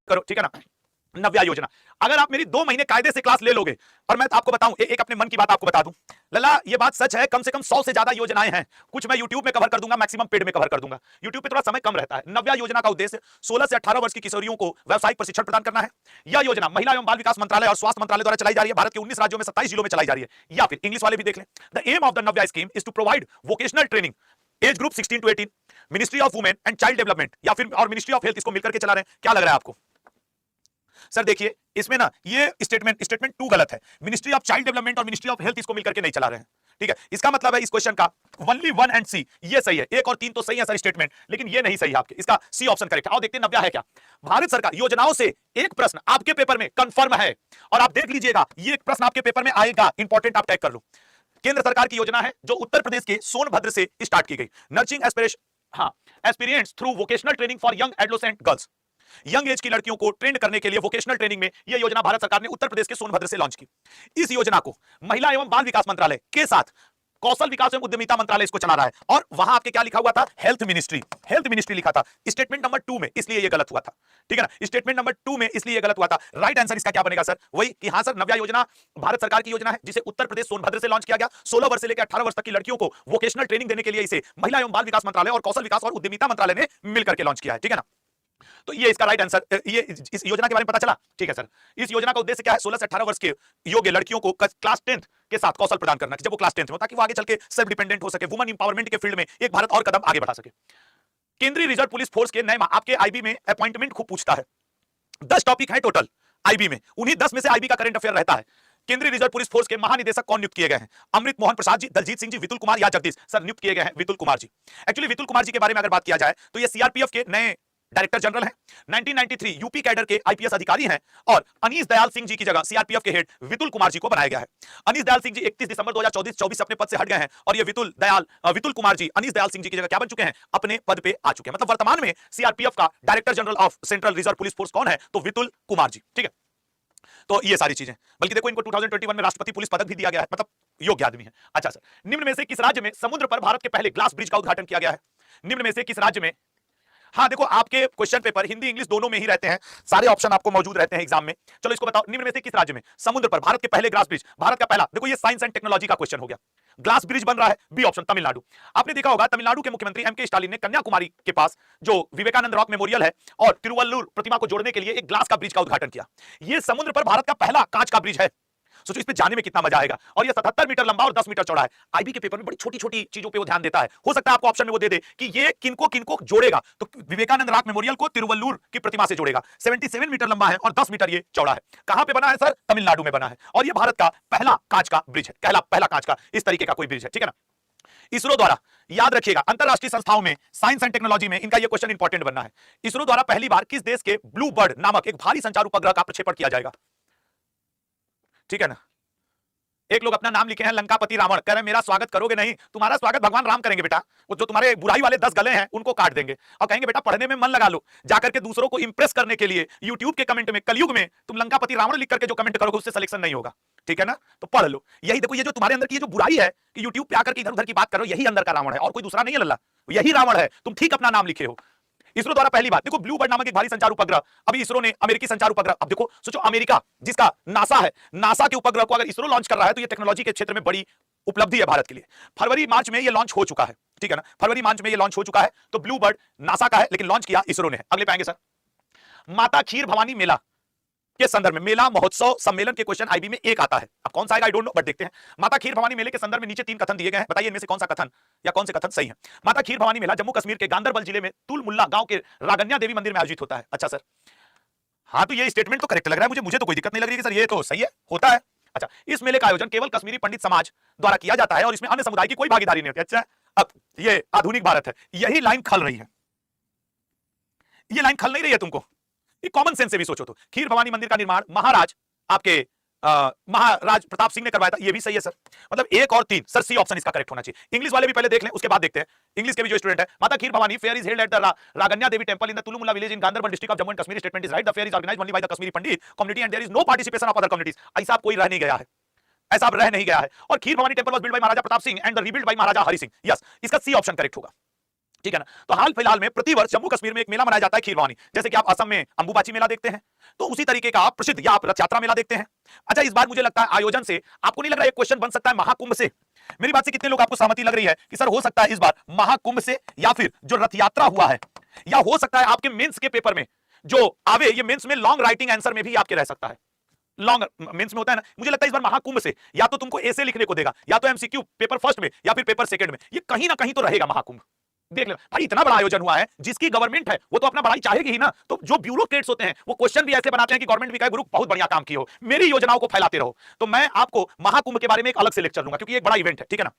करो, ठीक है ना। नव्या योजना, अगर आप मेरी 2 महीने कायदे से क्लास ले लोगे, और मैं आपको बताऊं, एक अपने मन की बात आपको बता दूं लल्ला, ये बात सच है, कम से कम 100 से ज्यादा योजनाएं हैं। कुछ मैं YouTube में कवर कर दूंगा, मैक्सिमम पेड में कवर कर दूंगा। YouTube पे थोड़ा समय कम रहता है। नव्या योजना का उद्देश्य 16 से 18 वर्ष की किशोरियों को व्यावसायिक प्रशिक्षण प्रदान करना है। यह योजना महिला एवं बाल विकास मंत्रालय और स्वास्थ्य मंत्रालय द्वारा चलाई जा रही है। भारत के 19 राज्यों में 27 जिलों में चलाई जा रही है। या फिर इंग्लिश वाले भी देख लें, the aim of the Navya scheme is to provide vocational training age group 16 to 18, ministry of women and child development या फिर और मिनिस्ट्री ऑफ हेल्थ, इसको मिलकर के चला रहे हैं। क्या लग रहा है आपको? सर देखिए, इसमें ना ये स्टेटमेंट 2 गलत है। मिनिस्ट्री ऑफ चाइल्ड डेवलपमेंट और मिनिस्ट्री ऑफ हेल्थ इसको मिलकर के नहीं चला रहे हैं, ठीक है। इसका मतलब है इस क्वेश्चन का ओनली 1 एंड सी ये सही है। 1 और 3 तो सही है सर स्टेटमेंट, लेकिन ये नहीं सही है आपके। इसका सी ऑप्शन करेक्ट है। आओ देखते हैं नव्या है क्या। भारत सरकार योजनाओं से एक प्रश्न आपके पेपर में कंफर्म है, और आप देख लीजिएगा ये एक प्रश्न आपके पेपर में आएगा, इंपॉर्टेंट, आप टैग कर लो। केंद्र सरकार की योजना है जो उत्तर प्रदेश के सोनभद्र से स्टार्ट की गई। Nursing aspirants through vocational training for young adolescent girls, young age की लड़कियों को ट्रेंड करने के लिए वोकेशनल ट्रेनिंग में यह योजना भारत सरकार ने उत्तर प्रदेश के सोनभद्र से लॉन्च की। इस योजना को महिला एवं बाल विकास मंत्रालय के साथ कौशल विकास एवं उद्यमिता मंत्रालय इसको चला रहा है। और वहां आपके क्या लिखा हुआ था? हेल्थ मिनिस्ट्री लिखा था स्टेटमेंट नंबर 2 में, इसलिए यह गलत हुआ था, ठीक है ना। स्टेटमेंट नंबर 2 में इसलिए यह गलत हुआ था। राइट आंसर इसका क्या बनेगा सर? वही कि हां सर, नव्या योजना भारत सरकार की योजना है जिसे उत्तर प्रदेश सोनभद्र से लॉन्च किया गया। 16 वर्ष से लेकर 18 वर्ष तक की लड़कियों को वोकेशनल ट्रेनिंग देने के लिए इसे महिला एवं बाल विकास मंत्रालय और कौशल विकास और उद्यमिता मंत्रालय ने मिलकर के लॉन्च किया है, ठीक है ना। तो ये इसका राइट आंसर। ये इस योजना के बारे में पता चला, ठीक है सर। इस योजना का उद्देश्य क्या है? 16 से 18 वर्ष के योग्य लड़कियों को क्लास 10th के साथ कौशल प्रदान करना, जब वो क्लास 10th में, ताकि वो आगे चल के सेल्फ डिपेंडेंट हो सके, वुमेन इंपावरमेंट के फील्ड में एक भारत और कदम आगे बढ़ा सके। केंद्रीय रिजर्व पुलिस फोर्स के नए आपके आईबी में अपॉइंटमेंट खूब पूछता है। 10 टॉपिक है टोटल आईबी में, उन्हीं 10 में से आईबी का करंट अफेयर रहता है। केंद्रीय रिजर्व पुलिस फोर्स के महानिदेशक कौन नियुक्त किए गए हैं? अमृत मोहन प्रसाद जी, दलजीत सिंह जी, विपुल कुमार या जगदीश? सर नियुक्त किए गए हैं विपुल कुमार जी। एक्चुअली विपुल कुमार जी के बारे में अगर बात किया जाए तो ये सीआरपीएफ के नए डायरेक्टर जनरल हैं। 1993 यूपी कैडर के आईपीएस अधिकारी हैं, और अनीस दयाल सिंह जी की जगह सीआरपीएफ के हेड विपुल कुमार जी को बनाया गया है। अनीस दयाल सिंह जी 31 दिसंबर 2024 अपने पद से हट गए हैं, और ये विपुल कुमार जी अनीस दयाल सिंह जी की जगह क्या बन चुके हैं? अपने पद पे आ चुके हैं। मतलब वर्तमान में सीआरपीएफ का director general of central reserve police force कौन है? तो विपुल कुमार जी, ठीक है। तो ये सारी चीजें, बल्कि देखो इनको 2021 में राष्ट्रपति पुलिस पदक भी दिया गया है, मतलब योग्य आदमी है। अच्छा सर, निम्न में से किस राज्य में समुद्र पर भारत के पहले ग्लास ब्रिज का उद्घाटन किया गया है? निम्न में से किस राज्य में? हाँ देखो, आपके क्वेश्चन पेपर हिंदी इंग्लिश दोनों में ही रहते हैं, सारे ऑप्शन आपको मौजूद रहते हैं एग्जाम में। चलो इसको बताओ, निम्न में से किस राज्य में समुद्र पर भारत के पहले ग्लास ब्रिज, भारत का पहला, देखो ये साइंस एंड टेक्नोलॉजी का क्वेश्चन हो गया, ग्लास ब्रिज बन रहा है। B option Tamil Nadu. आपने देखा होगा तमिलनाडु के मुख्यमंत्री एमके स्टालिन ने कन्याकुमारी के पास जो विवेकानंद रॉक मेमोरियल है और तिरुवल्लुर प्रतिमा को जोड़ने के लिए एक ग्लास का ब्रिज का उद्घाटन किया। यह समुद्र पर भारत का पहला कांच का ब्रिज है। सोचो इस पे जाने में कितना मजा आएगा, और ये 77 मीटर लंबा और 10 मीटर चौड़ा है। आईबी के पेपर में बड़ी छोटी छोटी चीजों पे वो ध्यान देता है। हो सकता है आपको ऑप्शन में वो दे दे कि ये किनको किनको जोड़ेगा, तो विवेकानंद रॉक मेमोरियल को तिरुवल्लुर की प्रतिमा से जोड़ेगा। 77 मीटर लंबा है और 10 मीटर ये चौड़ा है। कहां पे बना है सर? तमिलनाडु में बना है, और ये भारत का पहला कांच का ब्रिज है, पहला कांच का इस तरीके का कोई ब्रिज है, ठीक है ना। इसरो द्वारा, याद रखिएगा, अंतरराष्ट्रीय संस्थाओं में साइंस एंड टेक्नोलॉजी में इनका यह क्वेश्चन इंपॉर्टेंट बनना है। इसरो द्वारा पहली बार किस देश के ब्लू बर्ड नामक एक भारी संचार उपग्रह का प्रक्षेपण किया जाएगा? ठीक है ना। एक लोग अपना नाम लिखे हैं लंकापति रावण, कह रहे हैं मेरा स्वागत करोगे नहीं? तुम्हारा स्वागत भगवान राम करेंगे बेटा। वो जो तुम्हारे बुराई वाले 10 गले हैं उनको काट देंगे, और कहेंगे बेटा पढ़ने में मन लगा लो, जाकर के दूसरों को इंप्रेस करने के लिए यूट्यूब के कमेंट में कलयुग में तुम लंकापति रावण लिख करके जो कमेंट करोगे उससे सिलेक्शन नहीं होगा, ठीक है ना। तो पढ़ लो। यही देखो, ये जो तुम्हारे अंदर की जो बुराई है कि यूट्यूब पे आकर के इधर उधर की बात करो, यही अंदर का रावण है, और कोई दूसरा नहीं है लल्ला, यही रावण है। तुम ठीक अपना नाम लिखे हो। इसरो द्वारा पहली बार देखो ब्लू बर्ड नामक एक भारी संचार उपग्रह, अभी इसरो ने अमेरिकी संचार उपग्रह, अब देखो सोचो अमेरिका जिसका नासा है, नासा के उपग्रह को अगर इसरो लॉन्च कर रहा है तो ये टेक्नोलॉजी के क्षेत्र में बड़ी उपलब्धि है भारत के लिए। फरवरी मार्च में ये लॉन्च हो चुका है, ठीक है ना, फरवरी मार्च में ये लॉन्च हो चुका है। तो ब्लू बर्ड नासा का है, लेकिन लॉन्च किया इसरो ने। अगले पाएंगे सर, माता खीर भवानी मेला के संदर्भ में, मेला महोत्सव सम्मेलन के क्वेश्चन आईबी में एक आता है। अब कौन सा आएगा आई डोंट नो, बट देखते हैं। माता खीर भवानी मेले के संदर्भ में नीचे 3 कथन दिए गए हैं, बताइए इनमें से कौन सा कथन या कौन से कथन सही है? माता खीर भवानी मेला जम्मू कश्मीर के गांदरबल जिले में तुल मुल्ला गांव के रागन्या देवी मंदिर में आयोजित होता है। अच्छा सर, हाँ तो ये स्टेटमेंट तो करेक्ट लग रहा है मुझे तो कोई दिक्कत नहीं लग रही है सर, ये तो सही है, होता है। अच्छा, इस मेले का आयोजन केवल कश्मीरी पंडित समाज द्वारा किया जाता है और इसमें अन्य समुदाय की कोई भागीदारी नहीं होती। अच्छा, अब ये आधुनिक भारत है, यही लाइन खल रही है, ये लाइन खल नहीं रही है तुमको, ये कॉमन सेंस से भी सोचो तो। खीर भवानी मंदिर का निर्माण महाराज प्रताप सिंह ने करवाया था, ये भी सही है सर। मतलब 1 और 3 सर, सी ऑप्शन इसका करेक्ट होना चाहिए। इंग्लिश वाले भी पहले देख लें, उसके बाद देखते हैं इंग्लिश के भी जो स्टूडेंट है। Mata Kheer Bhawani fair is held at the Ragnya Devi temple in the Tulmulla village in Ganderbal district of Jammu and Kashmir. Statement is right, the fair is organised only by the Kashmiri Pandit community and there is no participation of other communities. ऐसा कोई रह नहीं गया है, ऐसा अब रह नहीं गया है। और Kheer Bhawani temple was build by Maharaja Pratap Singh and rebuild by Maharaja Hari Singh. Yes, इसका सी ऑप्शन करेक्ट होगा। ठीक है ना। तो हाल फिलहाल में प्रतिवर्ष जम्मू कश्मीर में एक मेला मनाया जाता है खीरवानी, जैसे कि आप असम में अंबुबाची मेला देखते हैं, तो उसी तरीके का आप प्रसिद्ध या आप रथ यात्रा मेला देखते हैं। अच्छा, इस बार मुझे लगता है आयोजन से आपको नहीं लग रहा है एक क्वेश्चन बन सकता है महाकुंभ से? मेरी बात से कितने लोग आपको सहमति लग रही है कि सर हो सकता है इस बार महाकुंभ से, या फिर जो रथ यात्रा हुआ है, या हो सकता है आपके मेंस के पेपर में जो आवे, ये मेंस में लॉन्ग राइटिंग आंसर में भी आपके रह सकता है। लॉन्ग मेंस में होता है ना, मुझे लगता है इस बार महाकुंभ से या तो तुमको ऐसे लिखने को देगा, या तो एमसीक्यू पेपर फर्स्ट में या फिर पेपर सेकंड में, ये कहीं ना कहीं तो रहेगा महाकुंभ। देख लो भाई, इतना बड़ा आयोजन हुआ है, जिसकी गवर्नमेंट है वो तो अपना बढ़ाई चाहेगी ही ना। तो जो ब्यूरोक्रेट्स होते हैं वो क्वेश्चन भी ऐसे बनाते हैं कि गवर्नमेंट भी कहे गुरु बहुत बढ़िया काम किए हो, मेरी योजनाओं को फैलाते रहो। तो मैं आपको महाकुंभ के बारे में एक अलग से लेक्चर दूंगा, क्योंकि एक बड़ा इवेंट है, ठीक है ना।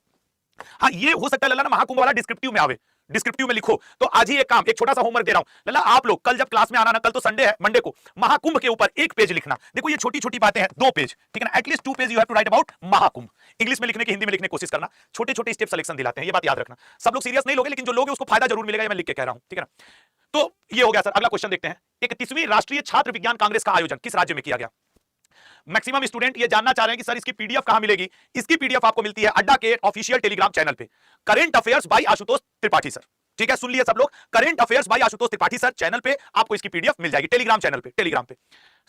हाँ, ये हो सकता है लल्ला ना महाकुंभ वाला डिस्क्रिप्टिव में आवे, डिस्क्रिप्टिव में लिखो। तो आज ही एक काम, एक छोटा सा होमवर्क दे रहा हूं लल्ला, आप लोग कल जब क्लास में आना ना, कल तो संडे है, मंडे को महाकुंभ के ऊपर एक पेज लिखना। देखो ये छोटी छोटी बातें हैं, 2 पेज, ठीक है ना, at least 2 page you have to write about Mahakumbh. English में लिखने की हिंदी में लिखने की कोशिश करना, छोटे छोटे स्टेप सिलेक्शन दिलाते हैं, ये बात याद रखना। सब लोग सीरियस नहीं लोगे, लेकिन जो लोग उसको फायदा जरूर मिलेगा, ये मैं लिख के कह रहा हूं, ठीक है ना। तो ये हो गया सर। अगला क्वेश्चन देखते हैं, 31वीं राष्ट्रीय छात्र विज्ञान कांग्रेस का आयोजन किस राज्य में किया गया? मैक्सिमम स्टूडेंट ये जानना चाह रहे हैं कि सर इसकी पीडीएफ कहां मिलेगी। इसकी पीडीएफ आपको मिलती है अड्डा के ऑफिशियल टेलीग्राम चैनल पे, current affairs by Ashutosh Tripathi sir, ठीक है, सुन लिए सब लोग, current affairs by Ashutosh Tripathi sir channel पे आपको इसकी पीडीएफ मिल जाएगी, टेलीग्राम चैनल पे, टेलीग्राम पे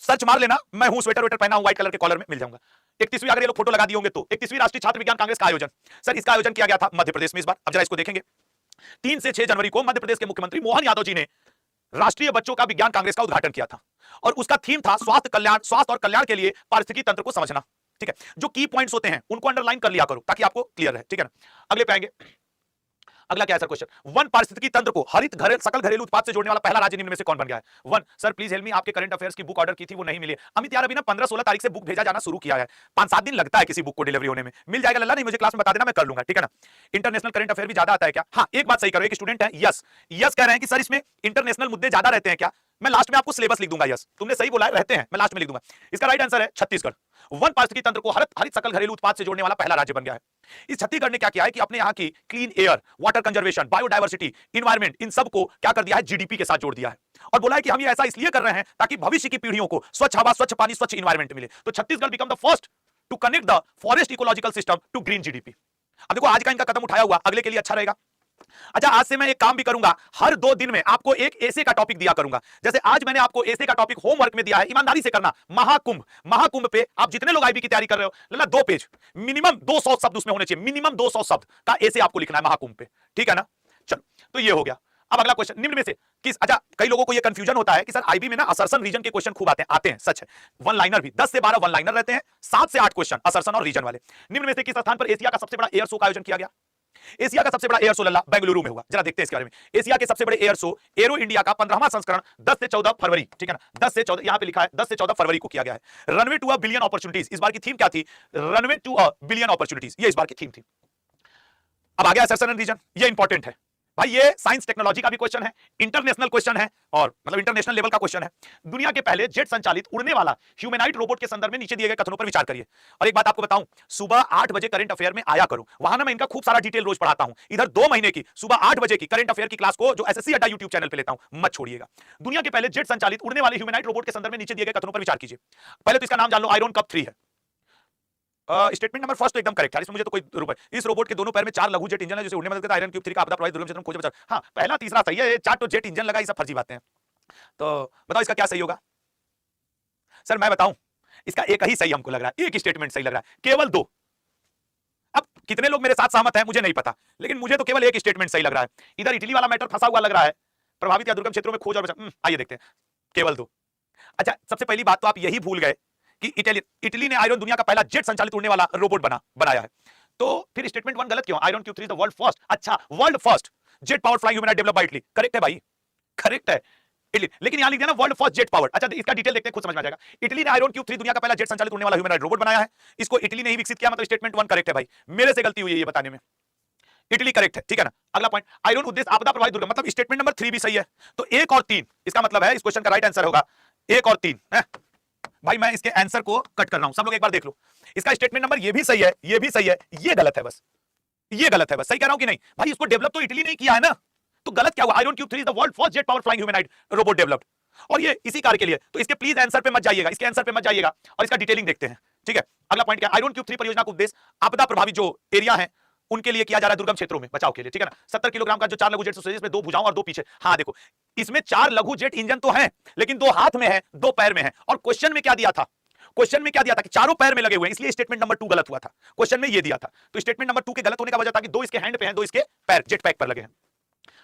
सर्च मार लेना, मैं हूं, स्वेटर वेटर पहना हूं, व्हाइट कलर के कॉलर में, मिल जाऊंगा। 31वीं, अगर ये लोग फोटो लगा दिए होंगे तो 31वीं राष्ट्रीय छात्र विज्ञान कांग्रेस का आयोजन, सर इसका आयोजन किया गया था मध्य प्रदेश में इस बार। अब जरा इसको देखेंगे, 3 से 6 जनवरी को मध्य प्रदेश के मुख्यमंत्री मोहन यादव जी ने राष्ट्रीय बच्चों का विज्ञान कांग्रेस का उद्घाटन किया था, और उसका थीम था स्वास्थ्य और कल्याण के लिए पारिस्थितिकी तंत्र को समझना, ठीक है। जो की पॉइंट्स होते हैं उनको अंडरलाइन कर लिया करो ताकि आपको क्लियर रहे, ठीक है ना। अगले पे आएंगे, अगला क्या है सर क्वेश्चन, वन पारिस्थितिकी तंत्र को हरित सकल घरेलू उत्पाद से जोड़ने वाला पहला राज्य निम्न में से कौन बन गया है? One, sir please help me, आपके करंट अफेयर्स की बुक ऑर्डर की थी वो नहीं मिली। अमित यार अभी ना 15-16 तारीख से बुक भेजा जाना शुरू किया है, 5-7 दिन लगता है किसी बुक को डिलीवरी होने में। मिल जाएगा लल्ला, नहीं मुझे क्लास में बता देना, मैं कर लूंगा, ठीक है ना। इंटरनेशनल करंट अफेयर भी ज्यादा आता है क्या? हाँ, एक बात सही करो, एक स्टूडेंट है यस यस कह रहे हैं कि सर इसमें इंटरनेशनल मुद्दे ज्यादा रहते हैं क्या? मैं लास्ट में आपको सिलेबस लिख दूंगा, यस तुमने सही बोला है, रहते हैं, मैं लास्ट में लिख दूंगा। इसका राइट आंसर है छत्तीसगढ़। वन पारिस्थितिकी तंत्र को हरित सकल घरेलू उत्पाद से जोड़ने वाला पहला राज्य बन गया है। इस छत्तीसगढ़ ने क्या किया है कि अपने यहाँ की clean air, water conservation, biodiversity, environment, इन सब को क्या कर दिया है, जीडीपी के साथ जोड़ दिया है, और बोला है कि हम ये ऐसा इसलिए कर रहे हैं ताकि भविष्य की पीढ़ियों को स्वच्छ हवा, स्वच्छ पानी, स्वच्छ इन्वायरमेंट मिले। तो Chhattisgarh become the first to connect the forest ecological system to green GDP. अब देखो आज का इनका कदम उठाया हुआ अगले के लिए अच्छा रहेगा। अच्छा, आज से मैं एक काम भी करूंगा, हर 2 दिन में आपको एक ऐसे का टॉपिक दिया करूंगा। जैसे आज मैंने आपको ऐसे का टॉपिक होमवर्क में दिया है, ईमानदारी से करना, महाकुंभ। महाकुंभ पे आप जितने लोग आईबी की तैयारी कर रहे हो लल्ला, 2 पेज मिनिमम 200 शब्द उसमें होने चाहिए, मिनिमम 200 शब्द का ऐसे आपको लिखना है महाकुंभ पे, ठीक है ना। चलो, तो ये हो गया। अब अगला क्वेश्चन, निम्न में से किस, अच्छा कई लोगों को ये कंफ्यूजन होता है कि सर आईबी में ना असर्सन रीजन के क्वेश्चन खूब आते हैं, सच है। वन लाइनर भी 10 से 12 वन लाइनर रहते हैं, 7 से 8 क्वेश्चन असर्सन और रीजन वाले। निम्न में से किस स्थान पर एशिया का सबसे बड़ा एयर शो का आयोजन किया गया? एशिया का सबसे बड़ा एयर शो लल्ला बेंगलुरु में हुआ। जरा देखते हैं इसके बारे में। एशिया के सबसे बड़े एयर शो एरो इंडिया का 15वां संस्करण 10 से 14 फरवरी, ठीक है ना, 10 से 14 यहां पे लिखा है, 10 से 14 फरवरी को किया गया है। Runway to a billion opportunities, इस बार की थीम क्या थी? Runway to a billion opportunities, ये इस बार की थीम थी। अब आ गया असर्सन रीजन, ये इंपॉर्टेंट है भाई, ये साइंस टेक्नोलॉजी का भी क्वेश्चन है, इंटरनेशनल क्वेश्चन है, और मतलब इंटरनेशनल लेवल का क्वेश्चन है। दुनिया के पहले जेट संचालित उड़ने वाला ह्यूमैनॉइड रोबोट के संदर्भ में नीचे दिए गए कथनों पर विचार करिए। और एक बात आपको बताऊं, सुबह 8 बजे करंट अफेयर में आया करो, वहां ना मैं इनका खूब सारा डिटेल रोज पढ़ाता हूं। इधर 2 महीने की सुबह 8 बजे की करंट अफेयर की क्लास को जो एसएससी अड्डा यूट्यूब चैनल पे लेता हूं, मत छोड़िएगा। दुनिया के पहले जेट संचालित उड़ने वाले ह्यूमैनॉइड रोबोट के संदर्भ में नीचे दिए गए कथनों पर विचार कीजिए। पहले तो इसका नाम जान लो, आयरन कप 3 है। स्टेटमेंट नंबर फर्स्ट तो एकदम करेक्ट है, इसमें मुझे तो कोई रूप है। इस रोबोट के दोनों पैर में 4 लघु जेट इंजन है, जिसे उड़ने में मदद करता है। आयरन क्यूब 3 का आपदा प्रभावित दुर्गम क्षेत्रों में खोज बचाव। हाँ, पहला तीसरा सही है, ये 4 तो जेट इंजन लगा, ये सब फर्जी बातें हैं। तो बताओ इसका क्या सही होगा? सर मैं बताऊं, इसका एक ही सही हमको लग रहा है, एक स्टेटमेंट सही लग रहा है, केवल 2। अब कितने लोग मेरे साथ सहमत हैं मुझे नहीं पता, लेकिन मुझे तो केवल एक स्टेटमेंट सही लग रहा है। इधर इटली वाला मैटर फंसा हुआ लग रहा है, प्रभावित या दुर्गम क्षेत्रों में खोज और बचाव। आइए देखते हैं, केवल 2। अच्छा, सबसे पहली बात तो आप यही भूल गए कि इटली ने आयरन दुनिया का पहला जेट संचालित उड़ने वाला रोबोट बनाया है। तो फिर स्टेटमेंट 1 गलत क्यों? Iron cube 3 is the world first, अच्छा world first jet power flying humanoid developed by Italy, correct है भाई, करेक्ट है इटली। लेकिन यहां लिख दिया ना वर्ल्ड फर्स्ट जेट पावर। अच्छा, इसका डिटेल देखते हैं, खुद समझ में आ जाएगा। इटली ने आयरन क्यूब 3 दुनिया का पहला जेट संचालित उड़ने वाला ह्यूमैनॉइड रोबोट बनाया है, इसको इटली ने ही विकसित किया, मतलब स्टेटमेंट 1 करेक्ट है भाई, मेरे से गलती हुई है ये बताने में, इटली करेक्ट है, ठीक है ना। अगला पॉइंट, आयरन उद्देश्य आपदा प्रभावित दुर्गम, मतलब स्टेटमेंट नंबर 3 भी सही है। तो 1 और 3 इसका मतलब है इस क्वेश्चन का राइट आंसर होगा 1 और 3 है भाई। मैं इसके आंसर को कट कर रहा हूं, सब लोग एक बार देख लो। इसका स्टेटमेंट नंबर ये भी सही है, ये भी सही है, ये गलत है बस, ये गलत है बस। सही कह रहा हूं कि नहीं भाई? इसको डेवलप तो इटली ने किया है ना, तो गलत क्या हुआ? Iron cube 3 is the world first jet power flying humanoid robot developed, और ये इसी कार्य के लिए। तो इसके प्लीज आंसर पे मत जाइएगा, इसके आंसर पे मत जाइएगा, और इसका डिटेलिंग देखते हैं, ठीक है। अगला पॉइंट क्या? आयरन क्यूब 3 परियोजना का उद्देश्य आपदा प्रभावित जो एरिया है उनके लिए किया जा रहा है दुर्गम क्षेत्रों में बचाव के लिए, ठीक है ना। 70 किलोग्राम का जो 4 लघु जेट सोल्जर इसमें 2 भुजाओं और 2 पीछे। हाँ देखो, इसमें 4 लघु जेट इंजन तो है, लेकिन 2 हाथ में है, 2 पैर में है। और क्वेश्चन में क्या दिया था, क्वेश्चन में क्या दिया था कि चारों पैर में लगे हुए हैं, इसलिए स्टेटमेंट नंबर 2 गलत हुआ था। क्वेश्चन में ये दिया था, तो स्टेटमेंट नंबर 2 के गलत होने का वजह था कि 2 इसके हैंड पे हैं, 2 इसके पैर जेट पैक पर लगे हैं,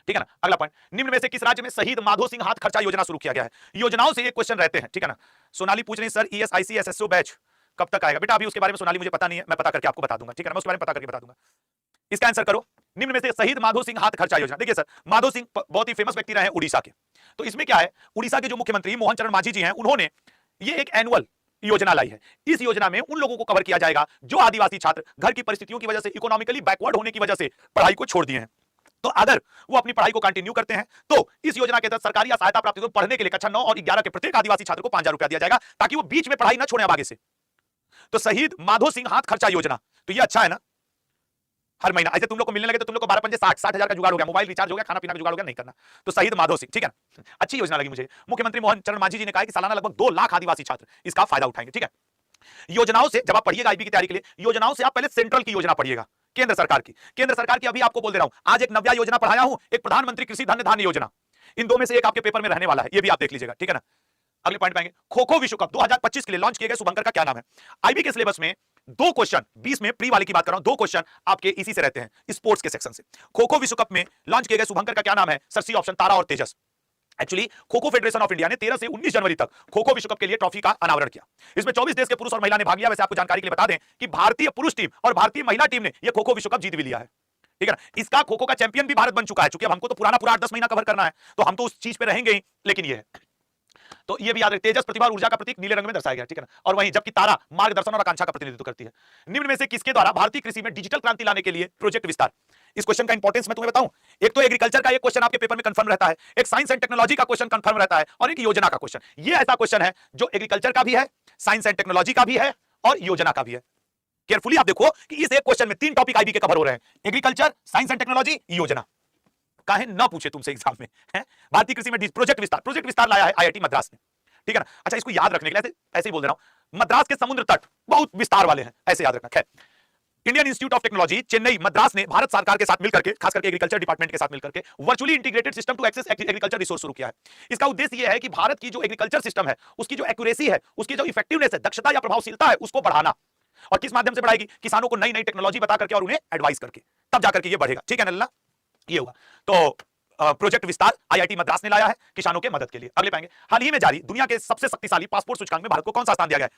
ठीक है ना। अगला पॉइंट, निम्न में से किस राज्य में शहीद माधो सिंह हाथ खर्चा योजना शुरू किया गया है। योजनाओं से ये क्वेश्चन रहते हैं, ठीक है ना। सोनाली पूछ रही सर ईएसआईसी एसएसओ बैच कब तक आएगा। बेटा अभी उसके बारे में सोनाली मुझे पता नहीं है, मैं पता करके आपको बता दूंगा, ठीक है ना। मैं उसके बारे में पता करके बता दूंगा। इसका आंसर करो, निम्न में से शहीद माधो सिंह हाथ खर्चा योजना। देखिए सर, माधो सिंह बहुत ही फेमस व्यक्ति रहे हैं उड़ीसा के। तो इसमें क्या है, उड़ीसा के जो मुख्यमंत्री मोहन चरण मांझी जी हैं, उन्होंने ये एक एनुअल योजना लाई है। इस योजना में उन लोगों को कवर किया जाएगा जो आदिवासी छात्र घर की परिस्थितियों की वजह से, इकोनॉमिकली बैकवर्ड होने की वजह से पढ़ाई को छोड़ दिए हैं। तो अगर वो अपनी पढ़ाई को कंटिन्यू करते हैं तो इस योजना के तहत सरकारी या सहायता प्राप्त पढ़ने के लिए कक्षा 9 और 11 के प्रत्येक आदिवासी छात्र को 5000 रुपया दिया जाएगा, ताकि वो बीच में पढ़ाई ना छोड़े अब आगे से। तो शहीद माधो सिंह हाथ खर्चा योजना, तो ये अच्छा है ना। हर महीना ऐसे तुम लोग को मिलने लगे तो तुम लोग को 12 पंजे 60 60,000 का जुगाड़ हो गया, मोबाइल रिचार्ज हो गया, खाना पीना का जुगाड़ हो गया, नहीं करना। तो शहीद माधो सिंह, ठीक है ना, अच्छी योजना लगी मुझे। मुख्यमंत्री मोहन चरण मांझी जी ने कहा कि सालाना लगभग 2 लाख आदिवासी छात्र इसका फायदा उठाएंगे, ठीक है। योजनाओं से जब आप पढ़िएगा आईबी की तैयारी के लिए, योजनाओं से आप पहले सेंट्रल की योजना पढ़िएगा, केंद्र सरकार की। केंद्र सरकार की अभी आपको बोल दे रहा हूं, आज एक नव्या योजना पढ़ाया हूं, एक प्रधानमंत्री कृषि धन्य धान्य योजना। इन दो में से एक आपके पेपर में रहने वाला है, ये भी आप देख लीजिएगा, ठीक है ना। अगले पॉइंट पाएंगे, खो खो विश्व कप 2025 के लिए लॉन्च किए गए शुभंकर का क्या नाम है। आईबी के सिलेबस में 2 क्वेश्चन, 20 में प्री वाले की बात कर रहा हूं, 2 क्वेश्चन आपके इसी से रहते हैं, स्पोर्ट्स के सेक्शन से। खो खो विश्व कप में लॉन्च किए गए शुभंकर का क्या नाम है। सर सी ऑप्शन, तारा और तेजस। Actually kho kho federation of India ने 13 से 19 जनवरी तक खो खो विश्व कप के लिए ट्रॉफी का अनावरण किया। इसमें 24 देश के पुरुष और महिला ने भाग लिया। वैसे आपको जानकारी के लिए बता दें कि भारतीय पुरुष टीम और भारतीय महिला टीम ने यह खो खो विश्व कप जीत भी लिया है, ठीक है ना। इसका खो खो का चैंपियन भी भारत बन चुका है। चूंकि अब हमको तो पुराना पूरा 8-10 महीना कवर करना है, तो हम तो उस चीज पे रहेंगे ही, लेकिन ये है तो ये भी याद रखिए, तेजस प्रतिभा और ऊर्जा का प्रतीक नीले रंग में दर्शाया गया, ठीक है ना। और वहीं जबकि तारा मार्गदर्शन और आकांक्षा का प्रतिनिधित्व करती है। निम्न में से किसके द्वारा भारतीय कृषि में डिजिटल क्रांति लाने के लिए प्रोजेक्ट विस्तार। इस क्वेश्चन का इंपॉर्टेंस मैं तुम्हें बताऊं, एक तो एग्रीकल्चर का एक क्वेश्चन आपके पेपर में कंफर्म रहता है, एक साइंस एंड टेक्नोलॉजी का क्वेश्चन कंफर्म रहता है, और एक योजना का क्वेश्चन। ये ऐसा क्वेश्चन है जो एग्रीकल्चर का भी है, साइंस एंड टेक्नोलॉजी का भी है और योजना का भी है। केयरफुली आप देखो कि इस एक क्वेश्चन में 3 टॉपिक आईबी के कवर हो रहे हैं, एग्रीकल्चर, साइंस एंड टेक्नोलॉजी, योजना। काहे ना पूछे तुमसे एग्जाम में है। भारतीय कृषि में प्रोजेक्ट विस्तार लाया है आईआईटी मद्रास ने, ठीक है ना। अच्छा, इसको याद रखने के लिए ऐसे ही बोल दे रहा हूं, मद्रास के समुद्र तट बहुत विस्तार वाले हैं, ऐसे याद रखना। खैर, Indian institute of technology Chennai Madras ने भारत सरकार के साथ मिलकर के, खास करके एग्रीकल्चर डिपार्टमेंट के साथ मिलकर के virtually integrated system to access agriculture resource शुरू किया है। इसका उद्देश्य यह है कि भारत की जो एग्रीकल्चर सिस्टम है, उसकी जो एक्यूरेसी है, उसकी जो इफेक्टिवनेस है, दक्षता या प्रभावशीलता है, उसको बढ़ाना। और किस माध्यम से बढ़ाएगी, किसानों को नई नई टेक्नोलॉजी बता करके और उन्हें एडवाइस करके, तब जाकर के ये बढ़ेगा, ठीक है ना। ये होगा। तो प्रोजेक्ट विस्तार आईआईटी मद्रास ने लाया है किसानों के मदद के लिए। अगले पाएंगे, हाल ही में जारी दुनिया के सबसे शक्तिशाली पासपोर्ट सूचकांक में भारत को कौन सा स्थान दिया गया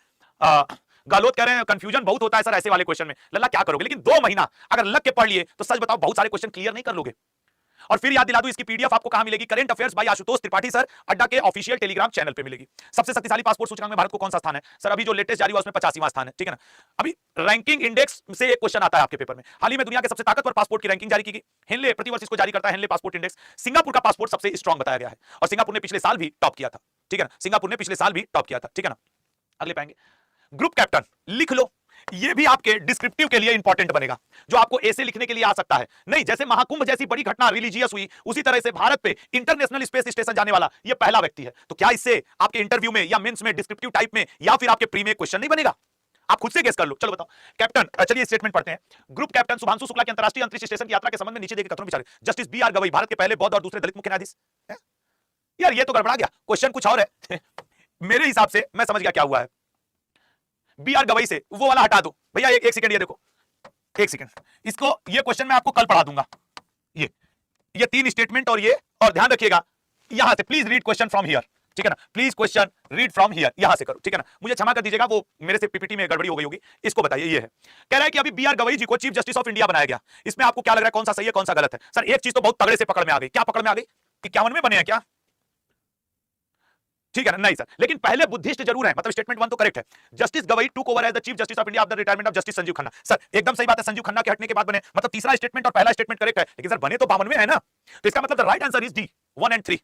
है। गालोत कह रहे हैं कंफ्यूजन बहुत होता है सर ऐसे वाले क्वेश्चन में। लल्ला क्या करोगे, लेकिन 2 महीना अगर लग के पढ़ लिए तो सच बताओ बहुत सारे क्वेश्चन क्लियर नहीं कर लोगे। और फिर याद दिला दूं, इसकी पीडीएफ आपको कहां मिलेगी, current affairs by Ashutosh Tripathi sir, Adda के ऑफिशियल टेलीग्राम चैनल पे मिलेगी। सबसे शक्तिशाली पासपोर्ट सूचकांक में भारत को कौन सा स्थान है। सर अभी जो लेटेस्ट जारी हुआ उसमें 85वां स्थान है, ठीक है ना। अभी रैंकिंग इंडेक्स से एक क्वेश्चन आता है आपके पेपर में। हाल ही में दुनिया के सबसे ताकतवर पासपोर्ट की रैंकिंग जारी की गई। हेनले प्रतिवर्ष इसको जारी करता है, हेनले पासपोर्ट इंडेक्स। सिंगापुर का पासपोर्ट सबसे स्ट्रॉन्ग बताया गया है, और सिंगापुर ने पिछले साल भी टॉप किया था, ठीक है ना। सिंगापुर ने पिछले साल भी टॉप किया था, ठीक है ना। अगले पाएंगे, ग्रुप कैप्टन लिख लो, ये भी आपके डिस्क्रिप्टिव के लिए इंपॉर्टेंट बनेगा, जो आपको ऐसे लिखने के लिए आ सकता है। नहीं, जैसे महाकुंभ जैसी बड़ी घटना रिलीजियस हुई, उसी तरह से भारत पे इंटरनेशनल स्पेस स्टेशन जाने वाला ये पहला व्यक्ति है। तो क्या इससे आपके इंटरव्यू में या मेंस में डिस्क्रिप्टिव टाइप में या फिर आपके प्री में क्वेश्चन नहीं बनेगा। आप खुद से गेस कर लो। चलो बताओ कैप्टन, चलिए स्टेटमेंट पढ़ते हैं। ग्रुप कैप्टन सुभांशु शुक्ला की अंतरराष्ट्रीय अंतरिक्ष स्टेशन की यात्रा के संबंध में नीचे देखे कथनों विचारे। Justice B R Gavai Bharat के पहले बौद्ध और दूसरे दलित मुख्य न्यायाधीश। यार ये तो गड़बड़ा गया, क्वेश्चन कुछ और है। मेरे हिसाब से मैं समझ गया क्या हुआ है। बी आर गवई से वो वाला हटा दो भैया। एक सेकंड, ये देखो, एक सेकंड, इसको, ये क्वेश्चन मैं आपको कल पढ़ा दूंगा। ये 3 स्टेटमेंट और ये, और ध्यान रखिएगा यहां से please read question from here, ठीक है ना। Please question read from here, यहां से करो, ठीक है ना। मुझे क्षमा कर दीजिएगा, वो मेरे से पीपीटी में गड़बड़ी हो गई होगी। इसको बताइए, ये है, कह रहा है कि अभी बी आर गवई जी को चीफ जस्टिस ऑफ इंडिया बनाया गया। इसमें आपको क्या लग रहा है, कौन सा सही है कौन सा गलत है। सर एक चीज तो बहुत तगड़े से पकड़ में आ गई। क्या पकड़ में आ गई, 51 में बने हैं क्या, ठीक है ना। नहीं सर, लेकिन पहले बुद्धिस्ट जरूर है, मतलब स्टेटमेंट 1 तो करेक्ट है। Justice Gavai took over as the chief justice of India after retirement of justice Sanjiv Khanna. Sir एकदम सही बात है, संजीव खन्ना के हटने के बाद बने, मतलब तीसरा स्टेटमेंट और पहला स्टेटमेंट करेक्ट है। लेकिन सर बने तो 52 में है ना, तो इसका मतलब the right answer is D 1 and 3।